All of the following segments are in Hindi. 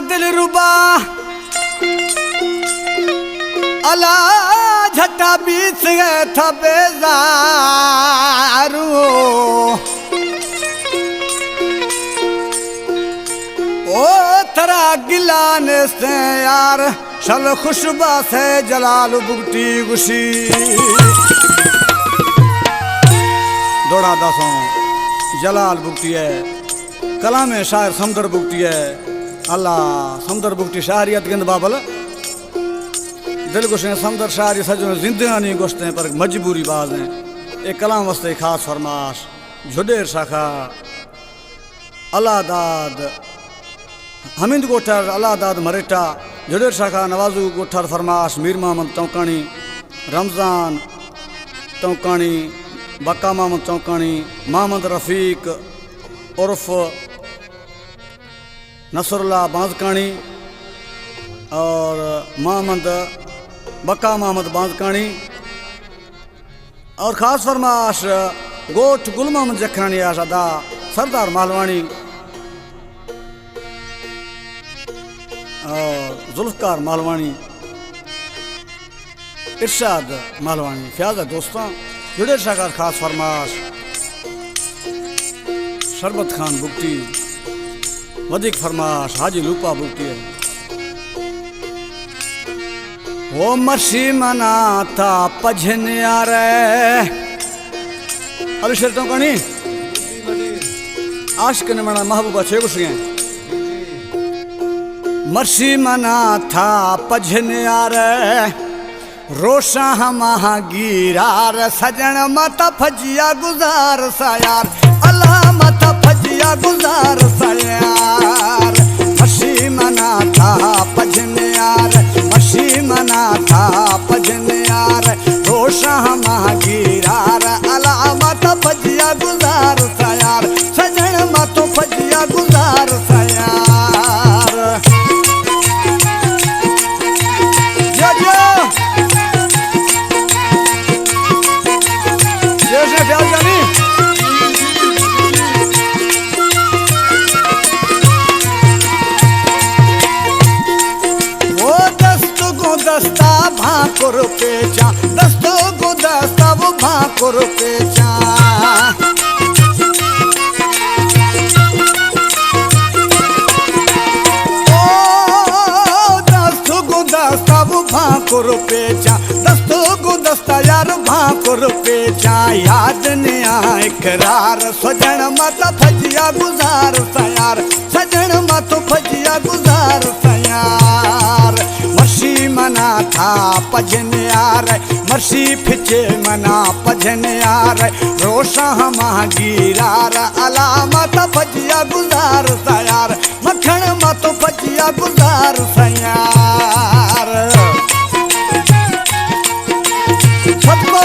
दिल रुबा अला झटा बीच गए था बेजारू ओ तरा गिलान से यार शल खुशबा से जलाल बुगटी गुशी दौड़ा दासों जलाल बुगटी है कला में शायर समदर बुगटी है अल्लाह समदर बुगटी शायरियत गिंद बाबल दिल गुशे समदर शायरी सजो जिंदगानी गोश्ते पर मजबूरी बाज हैं एक कलाम वस्ते खास फरमाश झुडेर शाखा अलादाद हमिंद गोठर अलादाद मरेटा झुडेर शाखा नवाजू गोठर फरमाश मीर मोहम्मद चौकानी रमजान चौकानी बक्का मोहम्मद चौकानी मोहम्मद रफ़ीक उर्फ नसरुल्ला बांजकानी और मोहम्मद बक्का मोहम्मद बांजकानी और ख़ास फरमाश गोठ गुल मोहम्मद जखरानी आशादा सरदार मालवानी और जुल्फकार मालवानी इरशाद मालवानी फ्याज़ दोस्तों जुड़े शाकार खास फरमाश शरबत खान बुगटी वधिक फरमाश हाजी लूपा बुगटी है वो मर्शी मना था पझन यारे अली शेर तो कहानी आशिक ने मना महबूबा छे कुछ हैं मर्शी मना था पझन यारे रोशा हमा गिरार सजन माता फजिया गुजार सायार अल्लाह माता फजिया गुजार सायार मशी मना था पजन यार मशी मना था पजन यार रोशा हमा गिरार अल्लाह माता फजिया गुजार सायार सजन मातो फजिया गुजार सायार दस्ता भाकुर पेचा दस्तो गो दस्ता वो भाकुर पेचा ओ दस्तो गो दस्ता वो भाकुर पेचा दस्तो गो दस्ता यार भाकुर पेचा याद ने इकरार सजन मत फजिया गुजार सयार सजन मत फजिया गुजार सयार मर्शी मना था पजन यार मर्शी फिचे मना पजन यार रोशा हमा गिरार अलामत फजिया गुजार सयार मखण मत फजिया गुजार सयार सबको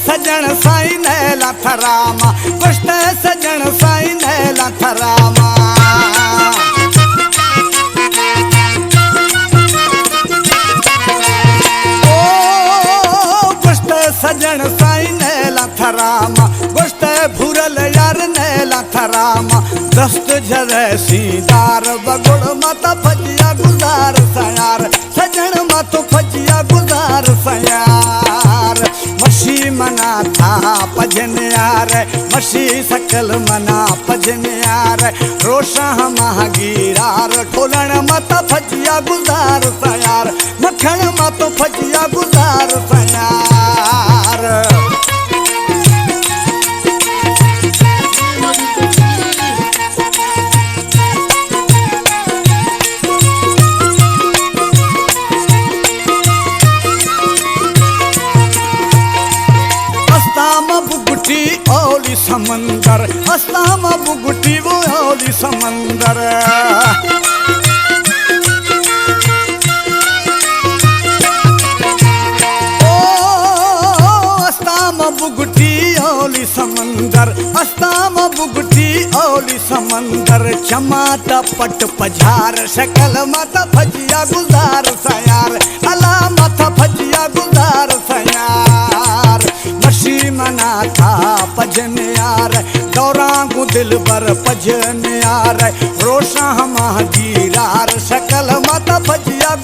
सजन साईं नैला थरामा कुश्त सजन साईं नैला थरामा ओ कुश्त सजन साईं नैला थरामा कुश्त भूरल यार नैला थरामा दस्त जरे सीदार बगुड़ मत फजिया गुजार सयार सजन मत फजिया गुजार सयार मशी मना था पजन यार मशी सकल मना पजन यार रोशा हमा गिरार ठोलन मत फजिया गुजार सयार मखण मत फजिया गुजार सयार बुगटी ओली समंदर अस्तामा बुगटी वो ओली समंदर ओ अस्तामा बुगटी ओली समंदर अस्तामा बुगटी अरौली समंदर चमात पट पझार शकल मत भजिया गुजार सयार अला मत भजिया गुजार सयार मशी मना था पजन यार दौरांगू दिल बर पजन यार रोशा हम गिरार शकल मत भजिया